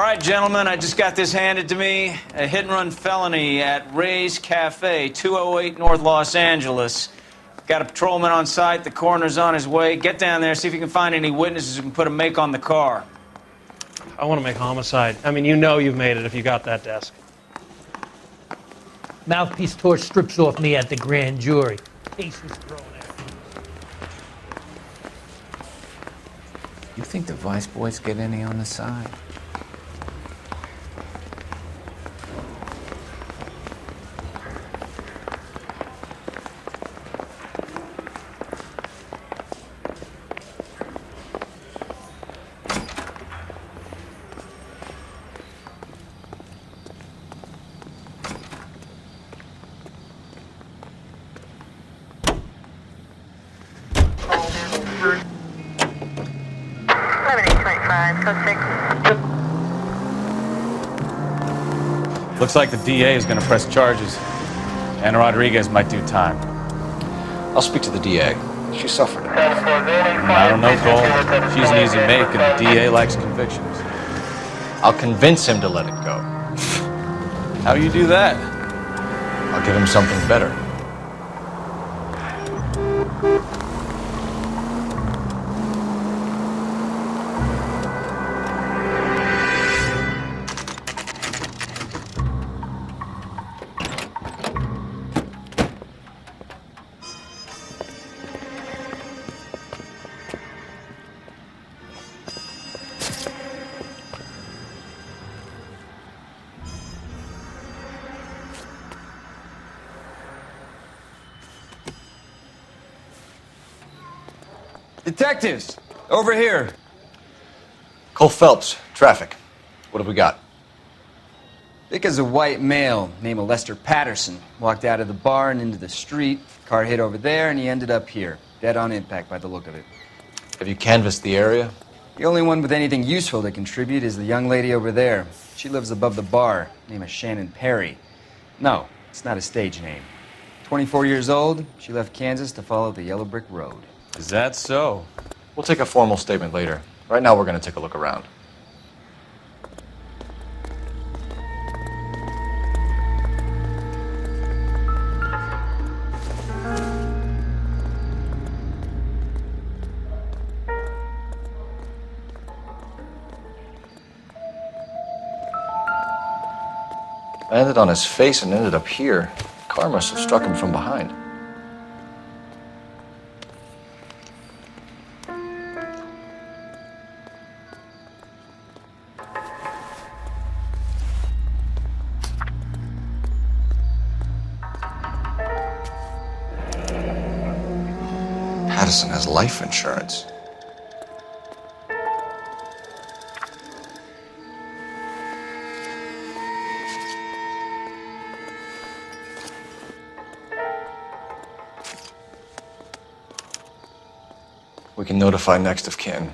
right, gentlemen, I just got this handed to me. A hit-and-run felony at Ray's Cafe, 208 North Los Angeles. Got a patrolman on site. The coroner's on his way. Get down there, see if you can find any witnesses who can put a make on the car. I want to make homicide. I mean, you know you've made it if you got that desk. Mouthpiece tore strips off me at the grand jury. Case was thrown out. You think the Vice boys get any on the side? Looks like the DA is going to press charges. Anna Rodriguez might do time. I'll speak to the DA. She suffered it. I don't know, Cole. She's an easy make, and the DA likes convictions. I'll convince him to let it go. How do you do that? I'll give him something better. Detectives, over here. Cole Phelps, traffic. What have we got? Vic is a white male named Lester Patterson. Walked out of the bar and into the street. Car hit over there, and he ended up here. Dead on impact by the look of it. Have you canvassed the area? The only one with anything useful to contribute is the young lady over there. She lives above the bar. Name is Shannon Perry. No, it's not a stage name. 24 years old, she left Kansas to follow the yellow brick road. Is that so? We'll take a formal statement later. Right now, we're going to take a look around. Landed on his face and ended up here. The car must have struck him from behind. Patterson has life insurance. We can notify next of kin.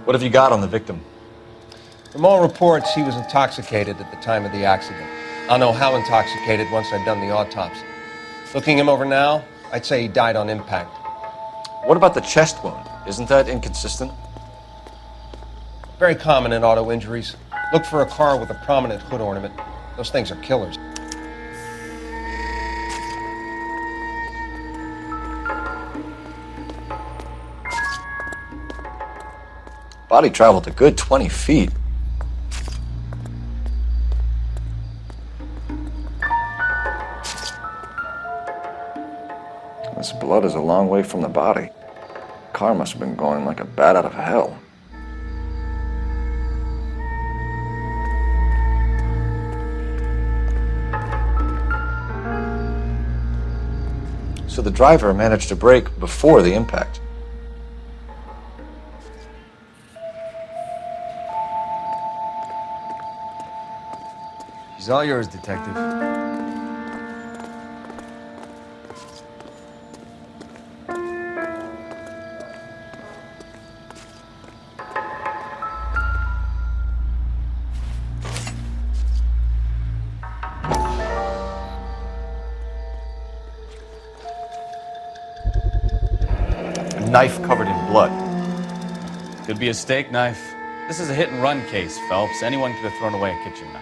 What have you got on the victim? From all reports, he was intoxicated at the time of the accident. I'll know how intoxicated once I've done the autopsy. Looking him over now, I'd say he died on impact. What about the chest wound? Isn't that inconsistent? Very common in auto injuries. Look for a car with a prominent hood ornament. Those things are killers. Body traveled a good 20 feet. This blood is a long way from the body. Car must have been going like a bat out of hell. So the driver managed to brake before the impact. She's all yours, Detective. A knife covered in blood. Could be a steak knife. This is a hit-and-run case, Phelps. Anyone could have thrown away a kitchen knife.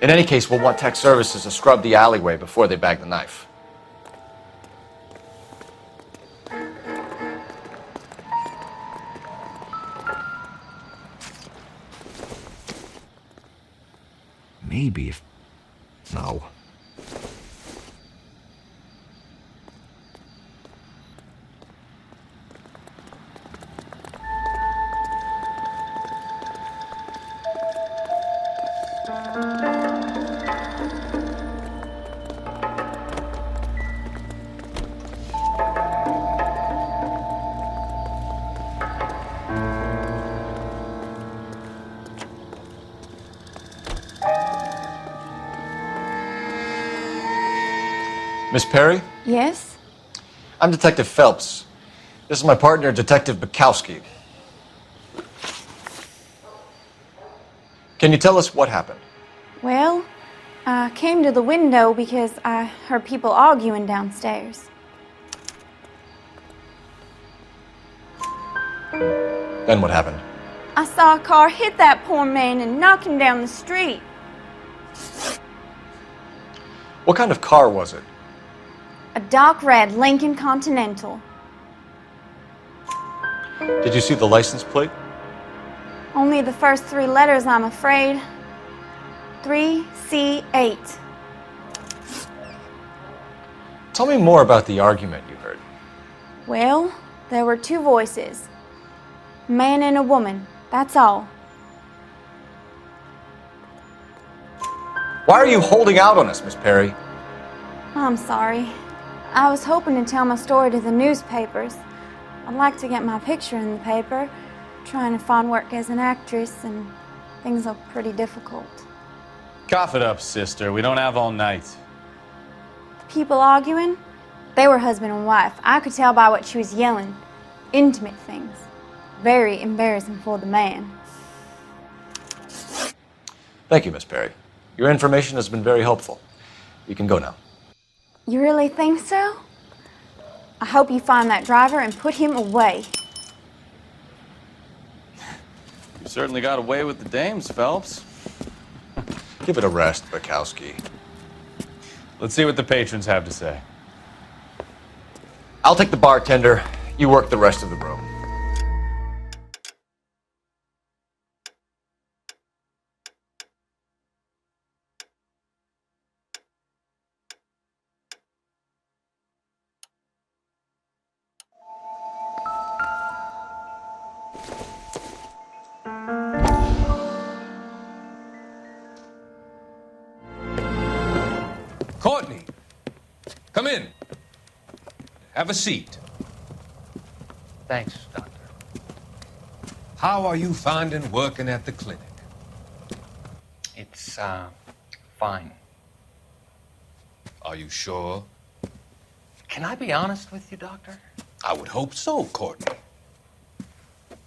In any case, we'll want tech services to scrub the alleyway before they bag the knife. Maybe if... No. Miss Perry? Yes? I'm Detective Phelps. This is my partner, Detective Bukowski. Can you tell us what happened? Well, I came to the window because I heard people arguing downstairs. Then what happened? I saw a car hit that poor man and knock him down the street. What kind of car was it? A dark red Lincoln Continental. Did you see the license plate? Only the first 3 letters, I'm afraid. 3C8. Tell me more about the argument you heard. Well, there were 2 voices. A man and a woman, that's all. Why are you holding out on us, Miss Perry? I'm sorry. I was hoping to tell my story to the newspapers. I'd like to get my picture in the paper. Trying to find work as an actress, and things are pretty difficult. Cough it up, sister. We don't have all night. People arguing? They were husband and wife. I could tell by what she was yelling. Intimate things. Very embarrassing for the man. Thank you, Miss Perry. Your information has been very helpful. You can go now. You really think so? I hope you find that driver and put him away. You certainly got away with the dames, Phelps. Give it a rest, Bukowski. Let's see what the patrons have to say. I'll take the bartender. You work the rest of the room. Courtney, come in. Have a seat. Thanks, Doctor. How are you finding working at the clinic? It's, fine. Are you sure? Can I be honest with you, Doctor? I would hope so, Courtney.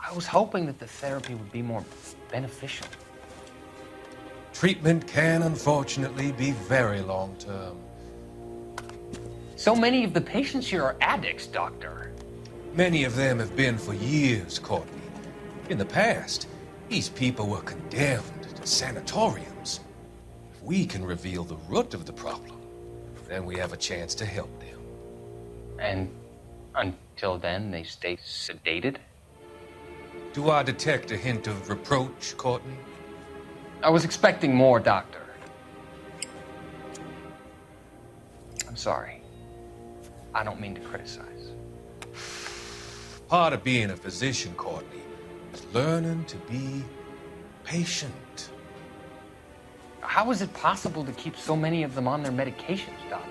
I was hoping that the therapy would be more beneficial. Treatment can unfortunately be very long-term. So many of the patients here are addicts, Doctor. Many of them have been for years, Courtney. In the past, these people were condemned to sanatoriums. If we can reveal the root of the problem, then we have a chance to help them. And until then, they stay sedated? Do I detect a hint of reproach, Courtney? I was expecting more, Doctor. I'm sorry. I don't mean to criticize. Part of being a physician, Courtney, is learning to be patient. How is it possible to keep so many of them on their medications, Doctor?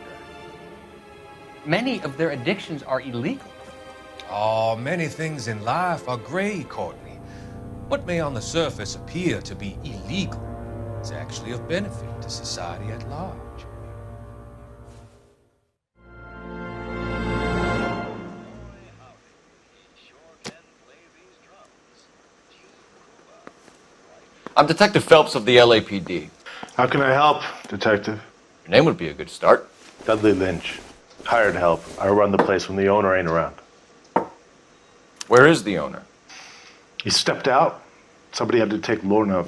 Many of their addictions are illegal. Oh, many things in life are gray, Courtney. What may on the surface appear to be illegal is actually of benefit to society at large. I'm Detective Phelps of the LAPD. How can I help, Detective? Your name would be a good start. Dudley Lynch. Hired help. I run the place when the owner ain't around. Where is the owner? He stepped out. Somebody had to take Lorna,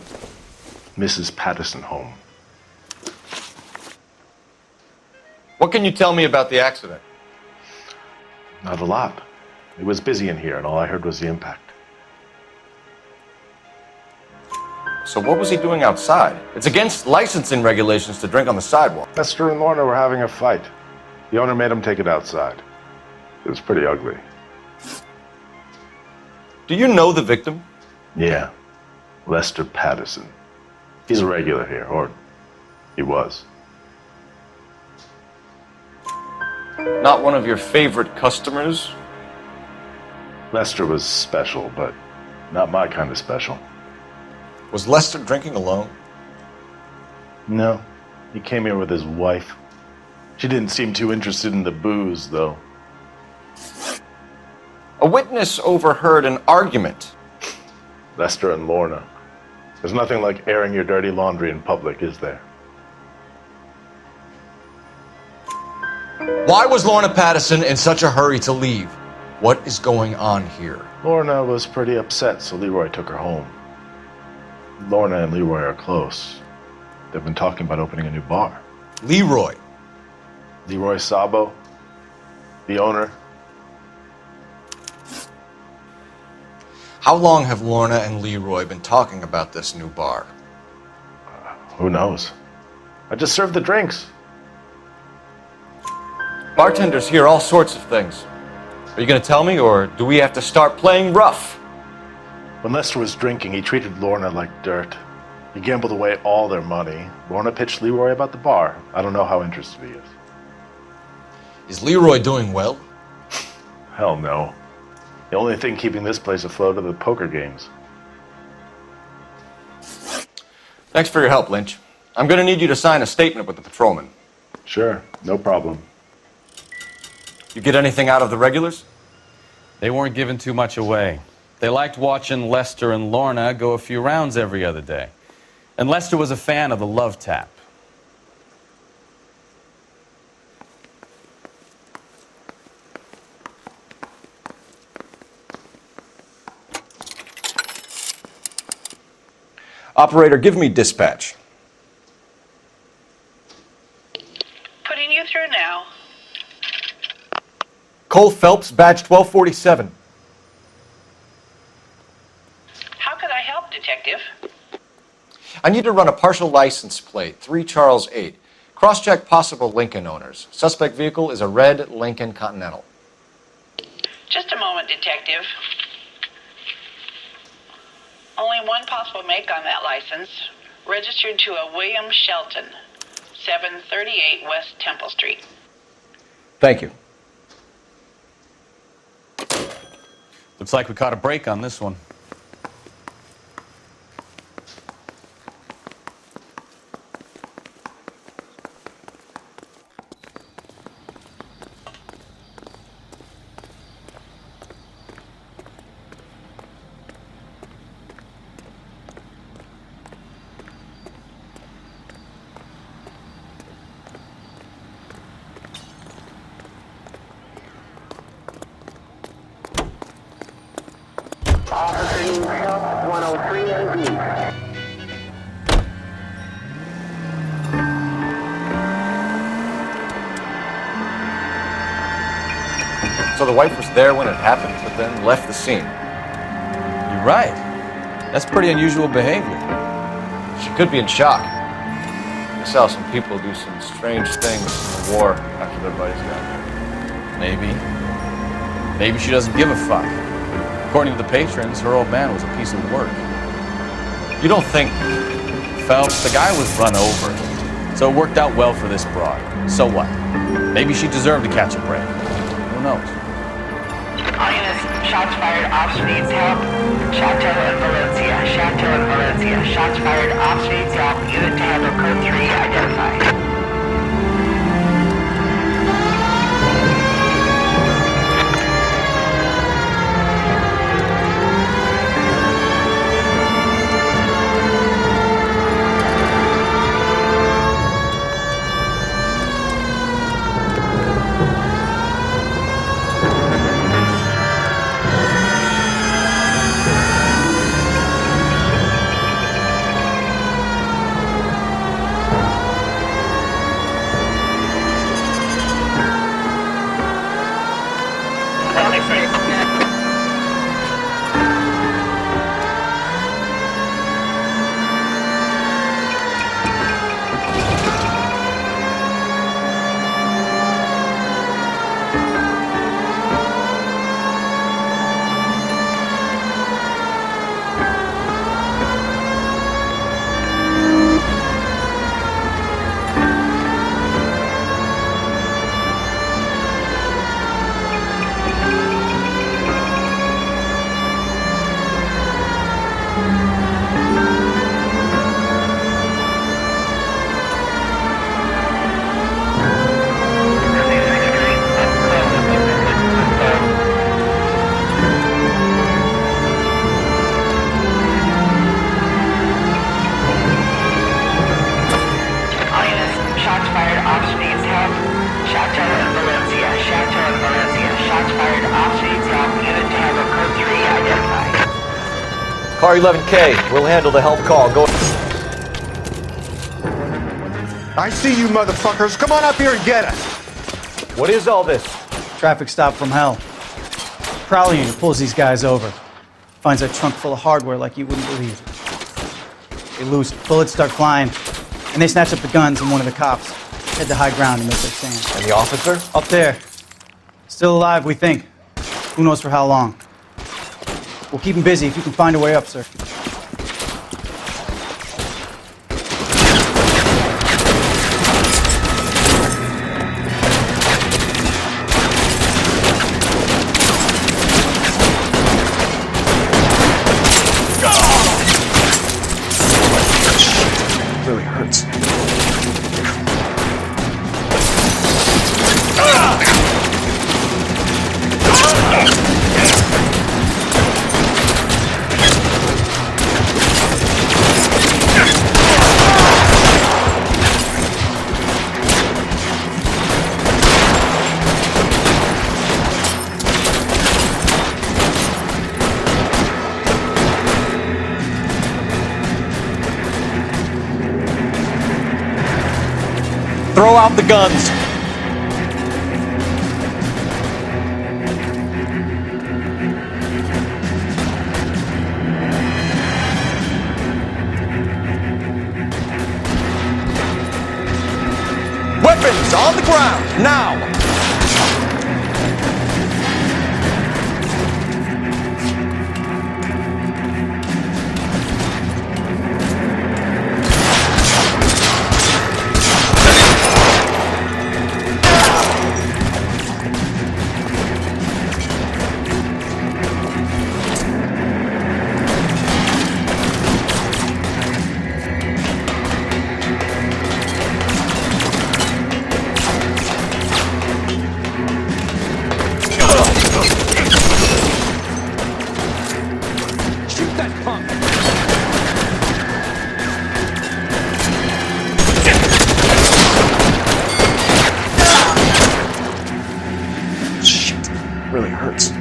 Mrs. Patterson, home. What can you tell me about the accident? Not a lot. It was busy in here, and all I heard was the impact. So what was he doing outside? It's against licensing regulations to drink on the sidewalk. Lester and Lorna were having a fight. The owner made him take it outside. It was pretty ugly. Do you know the victim? Yeah. Lester Patterson. He's a regular here, or he was. Not one of your favorite customers? Lester was special, but not my kind of special. Was Lester drinking alone? No. He came here with his wife. She didn't seem too interested in the booze, though. A witness overheard an argument. Lester and Lorna. There's nothing like airing your dirty laundry in public, is there? Why was Lorna Patterson in such a hurry to leave? What is going on here? Lorna was pretty upset, so Leroy took her home. Lorna and Leroy are close. They've been talking about opening a new bar. Leroy? Leroy Sabo, the owner. How long have Lorna and Leroy been talking about this new bar? Who knows? I just served the drinks. Bartenders hear all sorts of things. Are you going to tell me, or do we have to start playing rough? When Lester was drinking, he treated Lorna like dirt. He gambled away all their money. Lorna pitched Leroy about the bar. I don't know how interested he is. Is Leroy doing well? Hell no. The only thing keeping this place afloat are the poker games. Thanks for your help, Lynch. I'm going to need you to sign a statement with the patrolman. Sure, no problem. You get anything out of the regulars? They weren't giving too much away. They liked watching Lester and Lorna go a few rounds every other day. And Lester was a fan of the love tap. Operator, give me dispatch. Putting you through now. Cole Phelps, badge 1247. How could I help, Detective? I need to run a partial license plate, 3 Charles 8. Cross-check possible Lincoln owners. Suspect vehicle is a red Lincoln Continental. Just a moment, Detective. Only one possible make on that license. Registered to a William Shelton, 738 West Temple Street. Thank you. Looks like we caught a break on this one. So the wife was there when it happened, but then left the scene. You're right. That's pretty unusual behavior. She could be in shock. I saw some people do some strange things in the war after their buddies got there. Maybe. Maybe she doesn't give a fuck. According to the patrons, her old man was a piece of work. You don't think... Phelps, the guy was run over. So it worked out well for this broad. So what? Maybe she deserved to catch a break. Who knows? All units, shots fired. Officer needs help. Chateau and Valencia. Chateau and Valencia. Valencia. Shots fired off Shades Help. Unit to handle code 3 identified. Car 11K, we'll handle the help call. Go. I see you motherfuckers. Come on up here and get us. What is all this? Traffic stop from hell. Prowler unit pulls these guys over. Finds a trunk full of hardware like you wouldn't believe. They lose it. Bullets start flying. And they snatch up the guns and one of the cops. Head to high ground and make their stand. And the officer? Up there. Still alive, we think. Who knows for how long. We'll keep him busy if you can find a way up, sir. Really hurts. Throw out the guns. Weapons on the ground, now! Really hurts.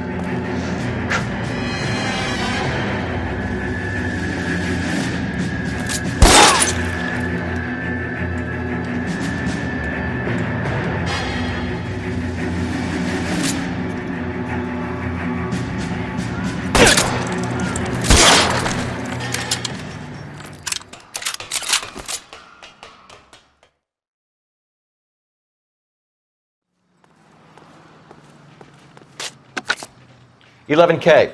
$11K.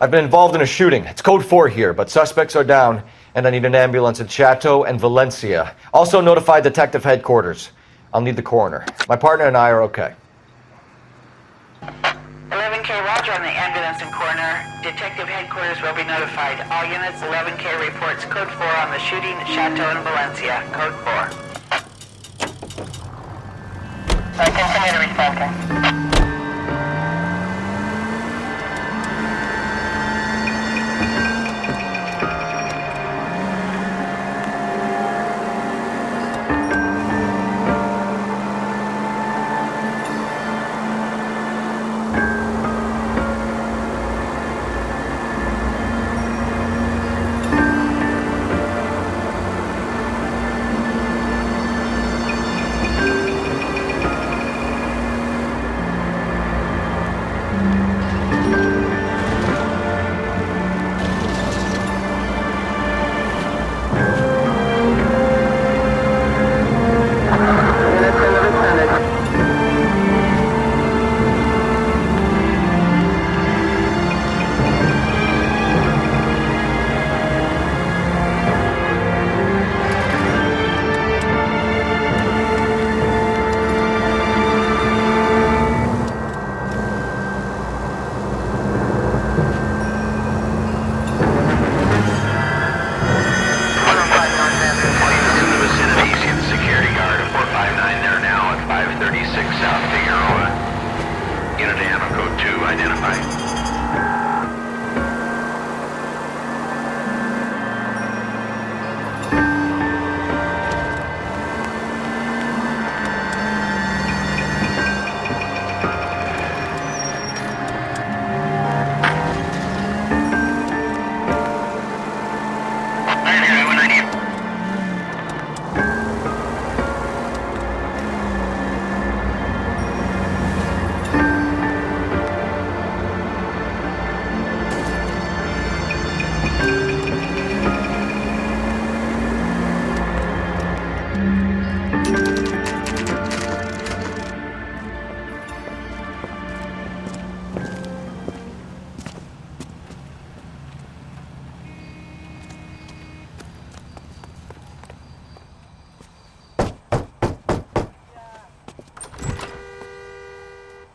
I've been involved in a shooting. It's code 4 here, but suspects are down, and I need an ambulance in Chateau and Valencia. Also notify detective headquarters. I'll need the coroner. My partner and I are okay. 11K, Roger on the ambulance and coroner. Detective headquarters will be notified. All units, 11K reports code 4 on the shooting at Chateau in Valencia. Code 4. Continue to respond, sir.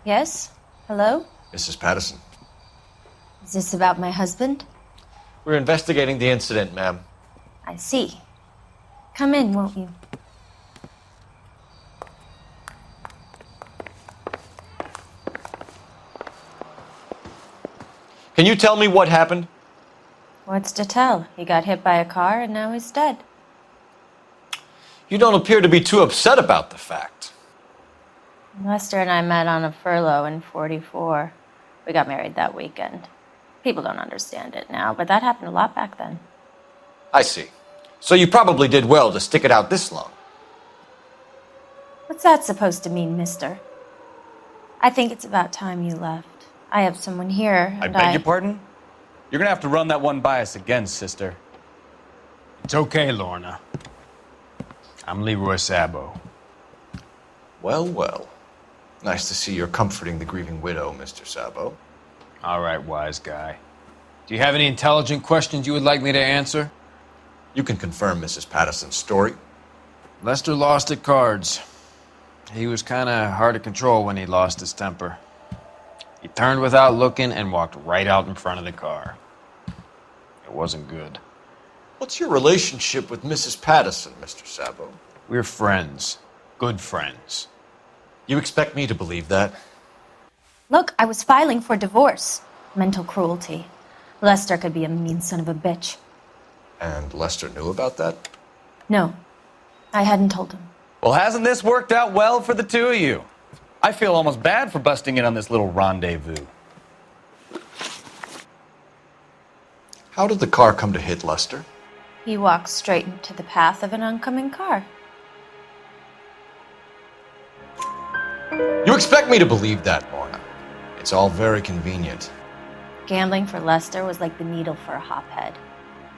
Yes? Hello? Mrs. Patterson. Is this about my husband? We're investigating the incident, ma'am. I see. Come in, won't you? Can you tell me what happened? What's to tell? He got hit by a car and now he's dead. You don't appear to be too upset about the fact. Lester and I met on a furlough in '44. We got married that weekend. People don't understand it now, but that happened a lot back then. I see. So you probably did well to stick it out this long. What's that supposed to mean, mister? I think it's about time you left. I have someone here, I and beg your pardon? You're gonna have to run that one by us again, sister. It's okay, Lorna. I'm Leroy Sabo. Well, well. Nice to see you're comforting the grieving widow, Mr. Sabo. All right, wise guy. Do you have any intelligent questions you would like me to answer? You can confirm Mrs. Patterson's story. Lester lost at cards. He was kind of hard to control when he lost his temper. He turned without looking and walked right out in front of the car. It wasn't good. What's your relationship with Mrs. Patterson, Mr. Sabo? We're friends. Good friends. You expect me to believe that? Look, I was filing for divorce. Mental cruelty. Lester could be a mean son of a bitch. And Lester knew about that? No, I hadn't told him. Well, hasn't this worked out well for the two of you? I feel almost bad for busting in on this little rendezvous. How did the car come to hit Lester? He walked straight into the path of an oncoming car. You expect me to believe that, Lorna? It's all very convenient. Gambling for Lester was like the needle for a hophead.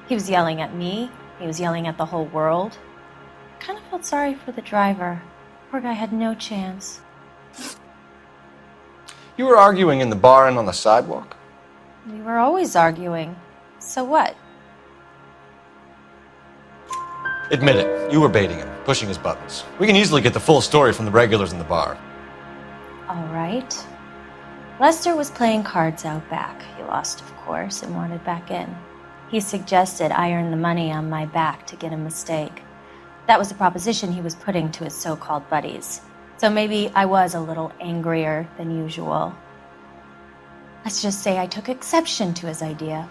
He was yelling at me. He was yelling at the whole world. I kind of felt sorry for the driver. Poor guy had no chance. You were arguing in the bar and on the sidewalk? We were always arguing. So what? Admit it, you were baiting him, pushing his buttons. We can easily get the full story from the regulars in the bar. All right. Lester was playing cards out back. He lost, of course, and wanted back in. He suggested I earn the money on my back to get a mistake. That was the proposition he was putting to his so-called buddies. So maybe I was a little angrier than usual. Let's just say I took exception to his idea.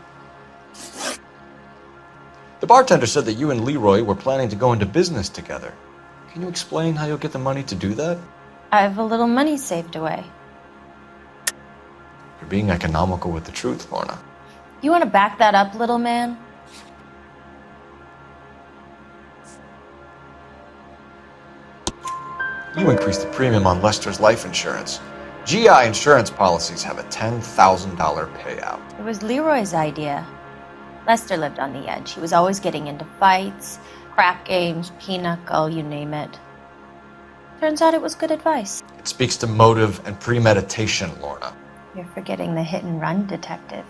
The bartender said that you and Leroy were planning to go into business together. Can you explain how you'll get the money to do that? I have a little money saved away. You're being economical with the truth, Lorna. You want to back that up, little man? You increased the premium on Lester's life insurance. GI insurance policies have a $10,000 payout. It was Leroy's idea. Lester lived on the edge. He was always getting into fights, crap games, pinochle, you name it. Turns out it was good advice. It speaks to motive and premeditation, Lorna. You're forgetting the hit and run detective.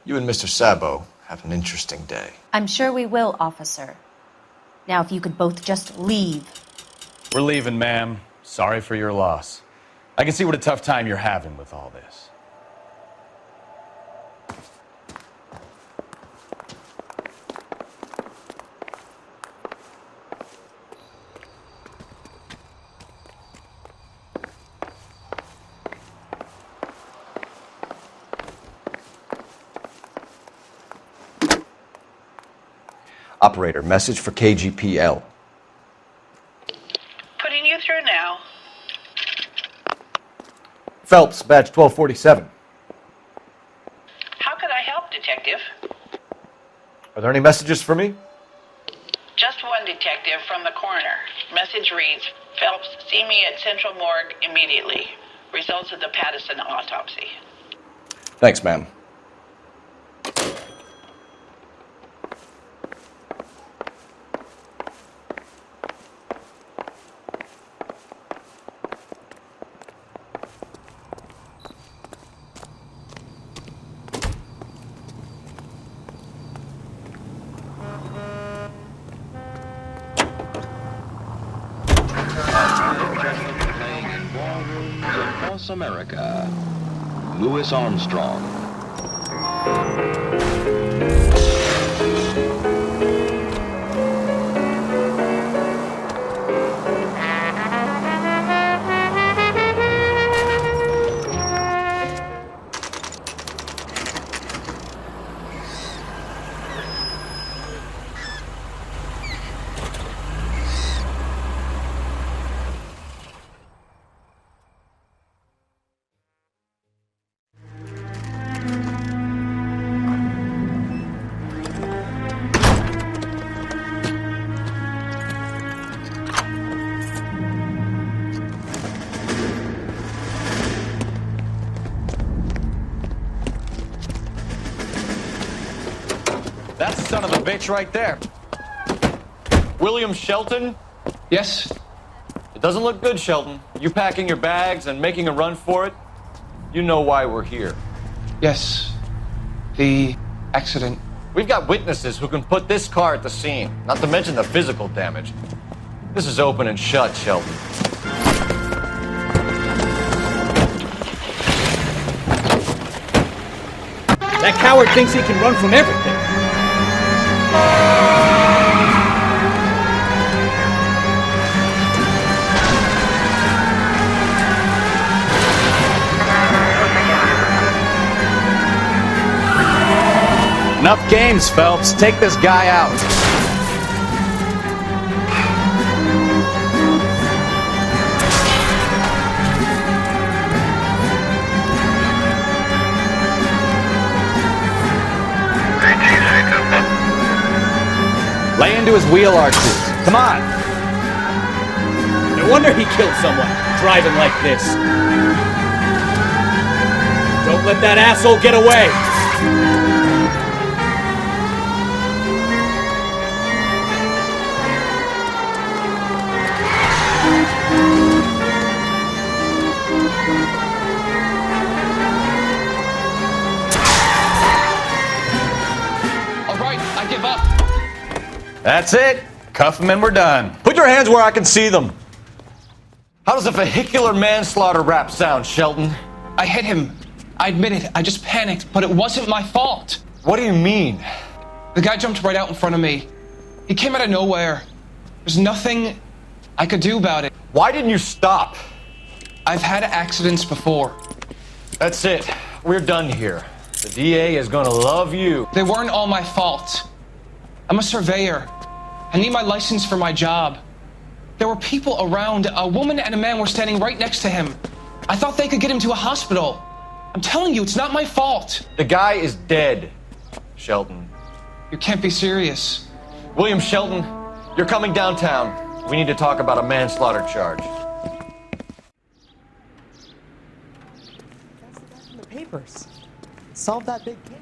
You and Mr. Sabo have an interesting day. I'm sure we will, officer. Now, if you could both just leave. We're leaving, ma'am. Sorry for your loss. I can see what a tough time you're having with all this. Operator, message for KGPL. Putting you through now. Phelps, badge 1247. How could I help, Detective? Are there any messages for me? Just one detective from the coroner. Message reads, Phelps, see me at Central Morgue immediately. Results of the Pattison autopsy. Thanks, ma'am. Across America, Louis Armstrong. That's the son of a bitch right there. William Shelton? Yes? It doesn't look good, Shelton. You packing your bags and making a run for it? You know why we're here. Yes. The accident. We've got witnesses who can put this car at the scene, not to mention the physical damage. This is open and shut, Shelton. That coward thinks he can run from everything. Enough games, Phelps. Take this guy out. Lay into his wheel arches. Come on. No wonder he killed someone, driving like this. Don't let that asshole get away. All right, I give up. That's it. Cuff him and we're done. Put your hands where I can see them. How does a vehicular manslaughter rap sound, Shelton? I hit him. I admit it. I just panicked, but it wasn't my fault. What do you mean? The guy jumped right out in front of me. He came out of nowhere. There's nothing I could do about it. Why didn't you stop? I've had accidents before. That's it. We're done here. The DA is gonna love you. They weren't all my fault. I'm a surveyor. I need my license for my job. There were people around. A woman and a man were standing right next to him. I thought they could get him to a hospital. I'm telling you, it's not my fault. The guy is dead, Shelton. You can't be serious. William Shelton, you're coming downtown. We need to talk about a manslaughter charge. That's in the papers. Solve that big case.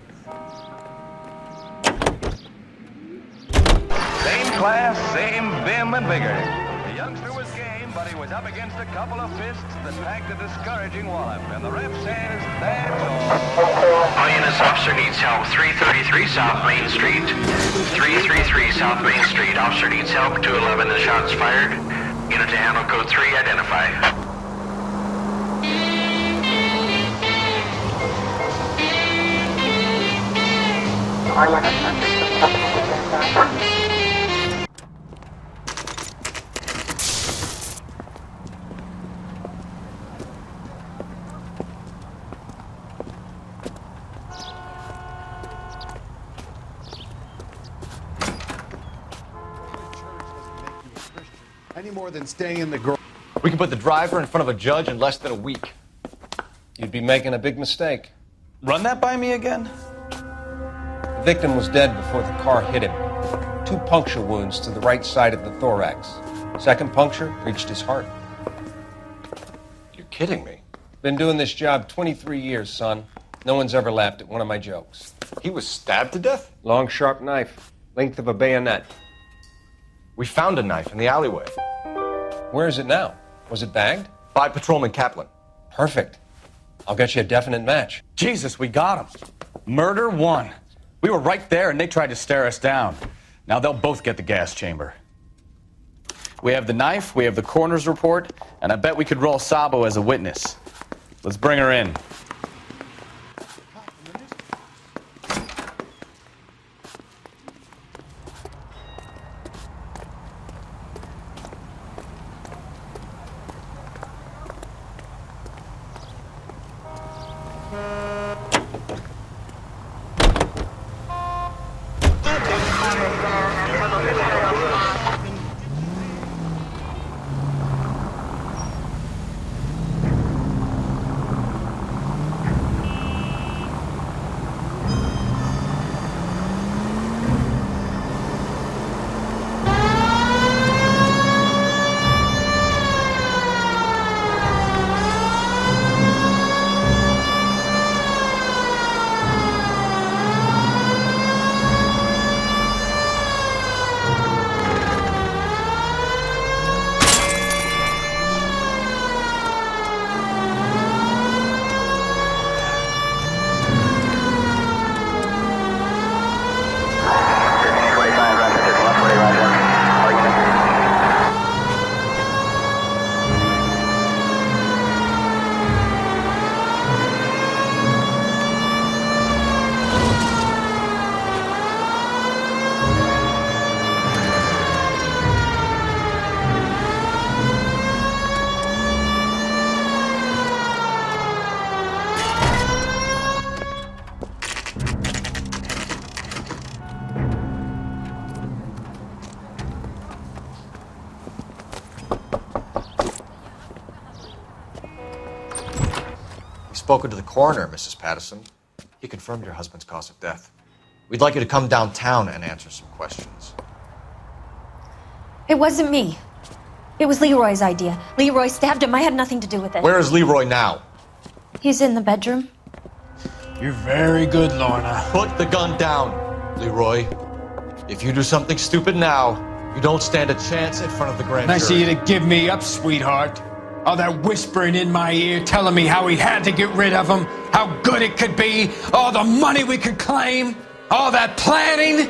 Same class, same vim and vigor. The youngster was game, but he was up against a couple of fists that packed a discouraging wallop. And the ref says that's all. Units officer needs help. 333 South Main Street. 333 South Main Street. Officer needs help. 211, the shots fired. Unit to handle code 3, identify. Any more than staying in the garage. We can put the driver in front of a judge in less than a week. You'd be making a big mistake. Run that by me again? The victim was dead before the car hit him. 2 puncture wounds to the right side of the thorax. Second puncture reached his heart. You're kidding me. Been doing this job 23 years, son. No one's ever laughed at one of my jokes. He was stabbed to death? Long, sharp knife. Length of a bayonet. We found a knife in the alleyway. Where is it now? Was it bagged? By Patrolman Kaplan. Perfect. I'll get you a definite match. Jesus, we got him. Murder 1. We were right there and they tried to stare us down. Now they'll both get the gas chamber. We have the knife, we have the coroner's report, and I bet we could roll Sabo as a witness. Let's bring her in. Spoken to the coroner, Mrs. Patterson. He confirmed your husband's cause of death. We'd like you to come downtown and answer some questions. It wasn't me. It was Leroy's idea. Leroy stabbed him. I had nothing to do with it. Where is Leroy now? He's in the bedroom. You're very good, Lorna. Put the gun down, Leroy. If you do something stupid now, you don't stand a chance in front of the grand jury. Nice of you to give me up, sweetheart. All that whispering in my ear telling me how we had to get rid of him, how good it could be, all the money we could claim, all that planning,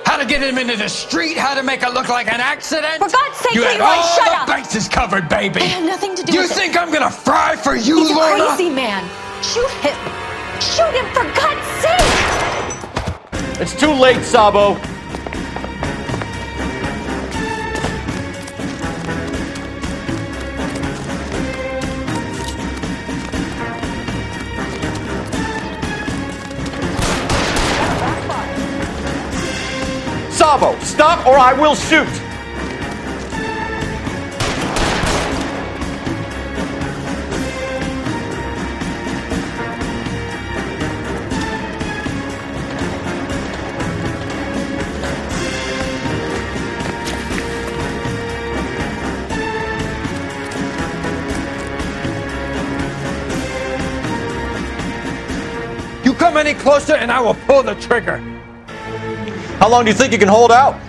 how to get him into the street, how to make it look like an accident. For God's sake, you had Leroy, all shut the up. bases covered, baby. I have nothing to do You with it. think I'm gonna fry for you, He's a Lorna? crazy man. Shoot him. Shoot him, for God's sake. It's too late, Sabo. Sabo, stop or I will shoot! You come any closer and I will pull the trigger. How long do you think you can hold out?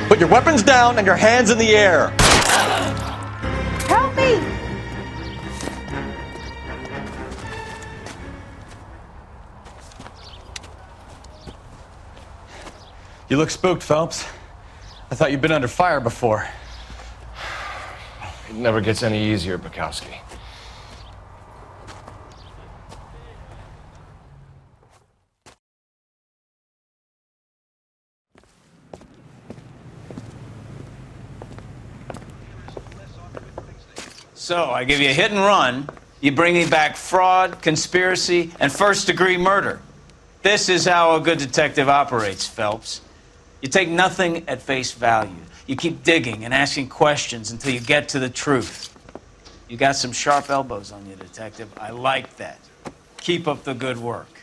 Put your weapons down and your hands in the air. Help me. You look spooked, Phelps. I thought you'd been under fire before. It never gets any easier, Bukowski. So, I give you a hit and run. You bring me back fraud, conspiracy, and first-degree murder. This is how a good detective operates, Phelps. You take nothing at face value. You keep digging and asking questions until you get to the truth. You got some sharp elbows on you, detective. I like that. Keep up the good work.